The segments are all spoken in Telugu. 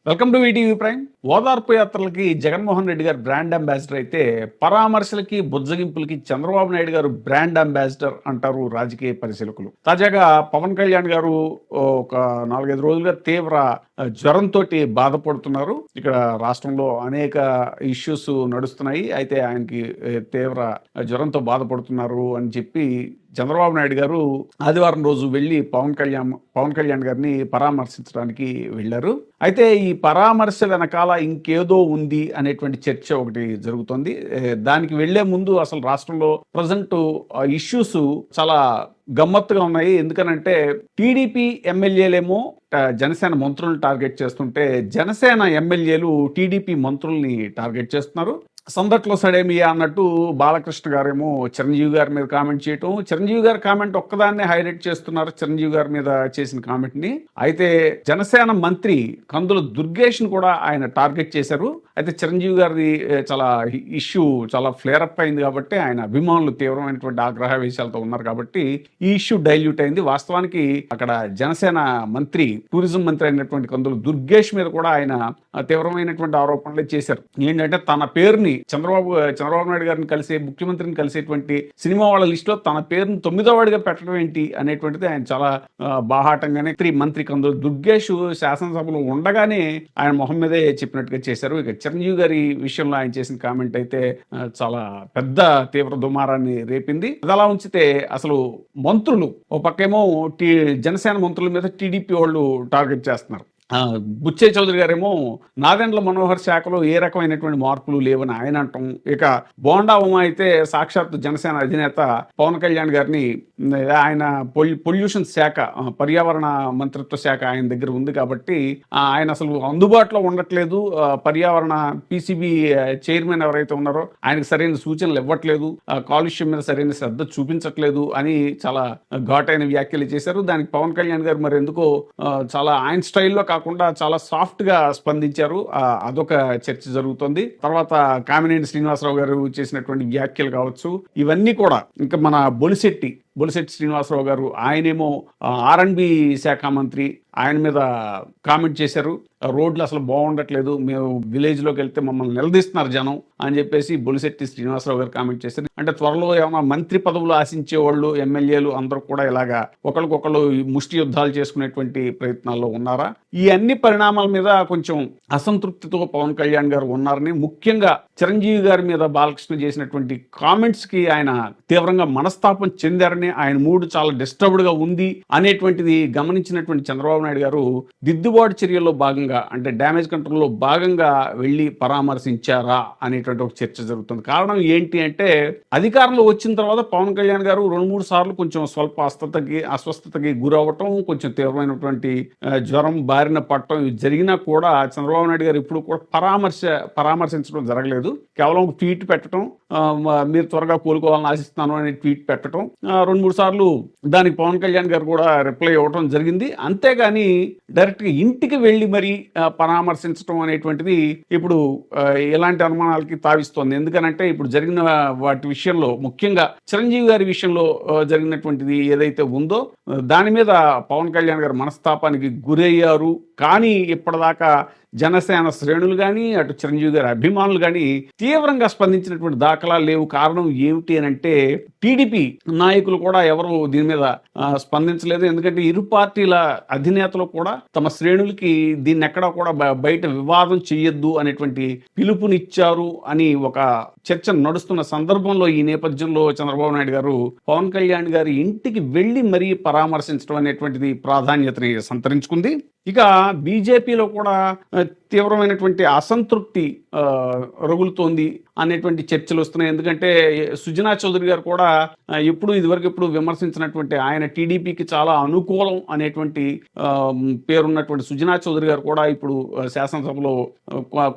Welcome to ETV prime. ఓదార్పు యాత్రలకి జగన్మోహన్ రెడ్డి గారు బ్రాండ్ అంబాసిడర్ అయితే, పరామర్శలకి బుజ్జగింపులకి చంద్రబాబు నాయుడు గారు బ్రాండ్ అంబాసిడర్ అంటారు రాజకీయ పరిశీలకులు. తాజాగా పవన్ కళ్యాణ్ గారు ఒక 4-5 రోజులుగా తీవ్ర జ్వరంతో బాధపడుతున్నారు. ఇక్కడ రాష్ట్రంలో అనేక ఇష్యూస్ నడుస్తున్నాయి. అయితే ఆయనకి తీవ్ర జ్వరంతో బాధపడుతున్నారు అని చెప్పి చంద్రబాబు నాయుడు గారు ఆదివారం రోజు వెళ్ళి పవన్ కళ్యాణ్ గారిని పరామర్శించడానికి వెళ్ళారు. అయితే ఈ పరామర్శ వెనకాల ఇంకేదో ఉంది అనేటువంటి చర్చ ఒకటి జరుగుతుంది. దానికి వెళ్లే ముందు అసలు రాష్ట్రంలో ప్రజెంట్ ఇష్యూస్ చాలా గమ్మత్తుగా ఉన్నాయి. ఎందుకనంటే టీడీపీ ఎమ్మెల్యేలేమో జనసేన మంత్రులను టార్గెట్ చేస్తుంటే, జనసేన ఎమ్మెల్యేలు టీడీపీ మంత్రుల్ని టార్గెట్ చేస్తున్నారు. సందట్లో సడేమియా అన్నట్టు బాలకృష్ణ గారేమో చిరంజీవి గారి మీద కామెంట్ చేయటం, చిరంజీవి గారి కామెంట్ ఒక్కదాన్నే హైలైట్ చేస్తున్నారు, చిరంజీవి గారి మీద చేసిన కామెంట్ ని. అయితే జనసేన మంత్రి కందుల దుర్గేష్ ను కూడా ఆయన టార్గెట్ చేశారు. అయితే చిరంజీవి గారి చాలా ఇష్యూ చాలా ఫ్లేర్ అప్ అయింది కాబట్టి, ఆయన అభిమానులు తీవ్రమైనటువంటి ఆగ్రహవేశాలతో ఉన్నారు కాబట్టి ఈ ఇష్యూ డైల్యూట్ అయింది. వాస్తవానికి అక్కడ జనసేన మంత్రి, టూరిజం మంత్రి అయినటువంటి కందుల దుర్గేష్ మీద కూడా ఆయన తీవ్రమైనటువంటి ఆరోపణలు చేశారు. ఏంటంటే తన పేరుని చంద్రబాబు నాయుడు గారిని కలిసే, ముఖ్యమంత్రిని కలిసేటువంటి సినిమా వాళ్ళ లిస్టులో తన పేరును 9వ వాడిగా పెట్టడం ఏంటి అనేటువంటిది ఆయన చాలా బాహాటంగానే మంత్రి కందుల దుర్గేష్ శాసనసభలో ఉండగానే ఆయన మొహం మీదే చెప్పినట్టుగా చేశారు. ఇక చిరంజీవి గారి విషయంలో ఆయన చేసిన కామెంట్ అయితే చాలా పెద్ద తీవ్ర దుమారాన్ని రేపింది. అలా ఉంచితే అసలు మంత్రులు ఓ పక్కేమో జనసేన మంత్రుల మీద టీడీపీ వాళ్ళు టార్గెట్ చేస్తున్నారు. బుచ్చే చౌదరి గారేమో నాదెండ్ల మనోహర్ శాఖలో ఏ రకమైనటువంటి మార్పులు లేవని ఆయన అంటాం. ఇక బోండా ఉమా అయితే సాక్షాత్ జనసేన అధినేత పవన్ కళ్యాణ్ గారిని, ఆయన పొల్యూషన్ శాఖ, పర్యావరణ మంత్రిత్వ శాఖ ఆయన దగ్గర ఉంది కాబట్టి ఆయన అసలు అందుబాటులో ఉండట్లేదు, పర్యావరణ పీసీబీ చైర్మన్ ఎవరైతే ఉన్నారో ఆయనకు సరైన సూచనలు ఇవ్వట్లేదు, కాలుష్యం మీద సరైన శ్రద్ధ చూపించట్లేదు అని చాలా ఘాటైన వ్యాఖ్యలు చేశారు. దానికి పవన్ కళ్యాణ్ గారు మరి ఎందుకో చాలా ఆయన స్టైల్లో కాకుండా చాలా సాఫ్ట్ గా స్పందించారు. అదొక చర్చ జరుగుతుంది. తర్వాత కామినేని శ్రీనివాసరావు గారు చేసినటువంటి వ్యాఖ్యలు కావచ్చు, ఇవన్నీ కూడా ఇంకా మన బొలిశెట్టి శ్రీనివాసరావు గారు, ఆయనేమో R&B శాఖ మంత్రి, ఆయన మీద కామెంట్ చేశారు. రోడ్లు అసలు బాగుండట్లేదు, మేము విలేజ్లోకి వెళ్తే మమ్మల్ని నిలదీస్తున్నారు జనం అని చెప్పేసి బొలిశెట్టి శ్రీనివాసరావు గారు కామెంట్ చేశారు. అంటే త్వరలో ఏమైనా మంత్రి పదవులు ఆశించే వాళ్ళు, ఎమ్మెల్యేలు అందరూ కూడా ఇలాగా ఒకరికొకరు ముష్టి యుద్ధాలు చేసుకునేటువంటి ప్రయత్నాల్లో ఉన్నారా? ఈ అన్ని పరిణామాల మీద కొంచెం అసంతృప్తితో పవన్ కళ్యాణ్ గారు ఉన్నారని, ముఖ్యంగా చిరంజీవి గారి మీద బాలకృష్ణ చేసినటువంటి కామెంట్స్ కి ఆయన తీవ్రంగా మనస్తాపం చెందారని, ఆయన మూడ్ చాలా డిస్టర్బ్డ్ గా ఉంది అనేటువంటిది గమనించినటువంటి చంద్రబాబు నాయుడు గారు దిద్దుబాటు చర్యల్లో భాగంగా, అంటే డ్యామేజ్ కంట్రోల్లో భాగంగా వెళ్ళి పరామర్శించారా అనేటువంటి ఒక చర్చ జరుగుతుంది. కారణం ఏంటి అంటే, అధికారంలో వచ్చిన తర్వాత పవన్ కళ్యాణ్ గారు 2-3 సార్లు కొంచెం స్వల్ప అస్వస్థతకి గురవటం, కొంచెం తీవ్రమైనటువంటి జ్వరం బారిన పడటం ఇవి జరిగినా కూడా చంద్రబాబు నాయుడు గారు ఇప్పుడు కూడా పరామర్శించడం జరగలేదు. కేవలం ట్వీట్ పెట్టడం, మీరు త్వరగా కోలుకోవాలని ఆశిస్తున్నాను అనే ట్వీట్ పెట్టడం, 2-3 సార్లు దానికి పవన్ కళ్యాణ్ గారు కూడా రిప్లై ఇవ్వడం జరిగింది. అంతేగాని డైరెక్ట్గా ఇంటికి వెళ్ళి మరి పరామర్శించడం అనేటువంటిది ఇప్పుడు ఎలాంటి అనుమానాలకి తావిస్తోంది. ఎందుకనంటే ఇప్పుడు జరిగిన వాటి విషయంలో, ముఖ్యంగా చిరంజీవి గారి విషయంలో జరిగినటువంటిది ఏదైతే ఉందో దాని మీద పవన్ కళ్యాణ్ గారు మనస్తాపానికి గురయ్యారు. కానీ ఇప్పటిదాకా జనసేన శ్రేణులు కానీ, అటు చిరంజీవి గారి అభిమానులు కానీ తీవ్రంగా స్పందించినటువంటి దాఖలాలు లేవు. కారణం ఏమిటి అని అంటే, టీడీపీ నాయకులు కూడా ఎవరు దీని మీద స్పందించలేదు. ఎందుకంటే ఇరు పార్టీల అధినేతలు కూడా తమ శ్రేణులకి దీన్ని ఎక్కడా కూడా బయట వివాదం చెయ్యొద్దు అనేటువంటి పిలుపునిచ్చారు అని ఒక చర్చ నడుస్తున్న సందర్భంలో, ఈ నేపథ్యంలో చంద్రబాబు నాయుడు గారు పవన్ కళ్యాణ్ గారి ఇంటికి వెళ్ళి మరీ పరామర్శించడం అనేటువంటిది ప్రాధాన్యతని సంతరించుకుంది. ఇక బీజేపీలో కూడా తీవ్రమైనటువంటి అసంతృప్తి రగులుతోంది అనేటువంటి చర్చలు వస్తున్నాయి. ఎందుకంటే సుజనా చౌదరి గారు కూడా ఇదివరకు ఎప్పుడు విమర్శించినటువంటి, ఆయన టీడీపీకి చాలా అనుకూలం అనేటువంటి పేరున్నటువంటి సుజనా చౌదరి గారు కూడా ఇప్పుడు శాసనసభలో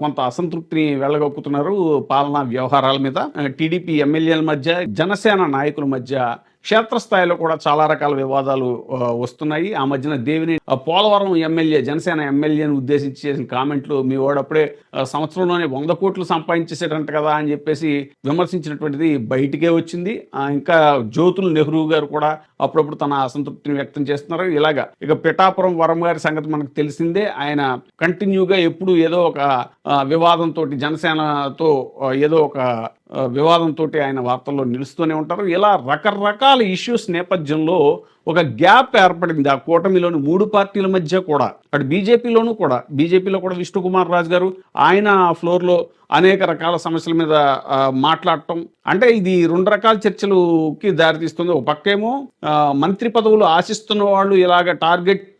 కొంత అసంతృప్తిని వెళ్ళగొక్కుతున్నారు పాలనా వ్యవహారాల మీద. టీడీపీ ఎమ్మెల్యేల మధ్య, జనసేన నాయకుల మధ్య క్షేత్రస్థాయిలో కూడా చాలా రకాల వివాదాలు వస్తున్నాయి. ఆ మధ్యన పోలవరం ఎమ్మెల్యే, జనసేన ఎమ్మెల్యేని ఉద్దేశించి చేసిన కామెంట్లు, మీ వాడప్పుడే సంవత్సరంలోనే 100 కోట్లు సంపాదించేసేటంట కదా అని చెప్పేసి విమర్శించినటువంటిది బయటికే వచ్చింది. ఇంకా జ్యోతుల్ నెహ్రూ గారు కూడా అప్పుడప్పుడు తన అసంతృప్తిని వ్యక్తం చేస్తున్నారు. ఇక పిఠాపురం వరం గారి సంగతి మనకు తెలిసిందే. ఆయన కంటిన్యూగా ఎప్పుడు ఏదో ఒక వివాదంతో, జనసేనతో ఏదో ఒక వివాదంతో ఆయన వార్తల్లో నిలుస్తూనే ఉంటారు. ఇలా రకరకాల ఇష్యూస్ నేపథ్యంలో ఒక గ్యాప్ ఏర్పడింది ఆ కూటమిలోని 3 పార్టీల మధ్య కూడా. అటు బీజేపీలో కూడా విష్ణుకుమార్ రాజు గారు ఆయన ఫ్లోర్లో అనేక రకాల సమస్యల మీద మాట్లాడటం, అంటే ఇది 2 రకాల చర్చలుకి దారితీస్తుంది. ఒక పక్కేమో మంత్రి పదవులు ఆశిస్తున్న వాళ్ళు ఇలాగ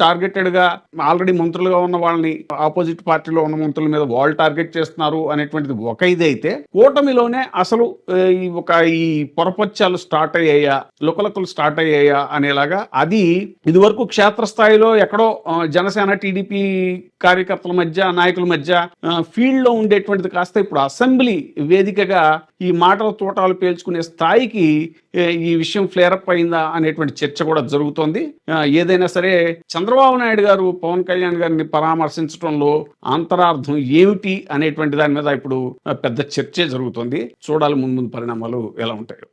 టార్గెటెడ్గా ఆల్రెడీ మంత్రులుగా ఉన్న వాళ్ళని, ఆపోజిట్ పార్టీలో ఉన్న మంత్రుల మీద వాళ్ళు టార్గెట్ చేస్తున్నారు అనేటువంటిది ఒక ఇదైతే, కూటమిలోనే అసలు ఈ పొరపచ్చాలు స్టార్ట్ అయ్యాయా, లుకలకులు స్టార్ట్ అయ్యాయా అనేలాగా. అది ఇదివరకు క్షేత్రస్థాయిలో ఎక్కడో జనసేన టీడీపీ కార్యకర్తల మధ్య, నాయకుల మధ్య ఫీల్డ్లో ఉండేటువంటిది కాస్త ఇప్పుడు అసెంబ్లీ వేదికగా ఈ మాటల తోటాలు పేల్చుకునే స్థాయికి ఈ విషయం ఫ్లేరప్ అయిందా అనేటువంటి చర్చ కూడా జరుగుతోంది. ఏదైనా సరే చంద్రబాబు నాయుడు గారు పవన్ కళ్యాణ్ గారిని పరామర్శించడంలో అంతరార్థం ఏమిటి అనేటువంటి దాని మీద ఇప్పుడు పెద్ద చర్చే జరుగుతోంది. చూడాలి ముందు పరిణామాలు ఎలా ఉంటాయో.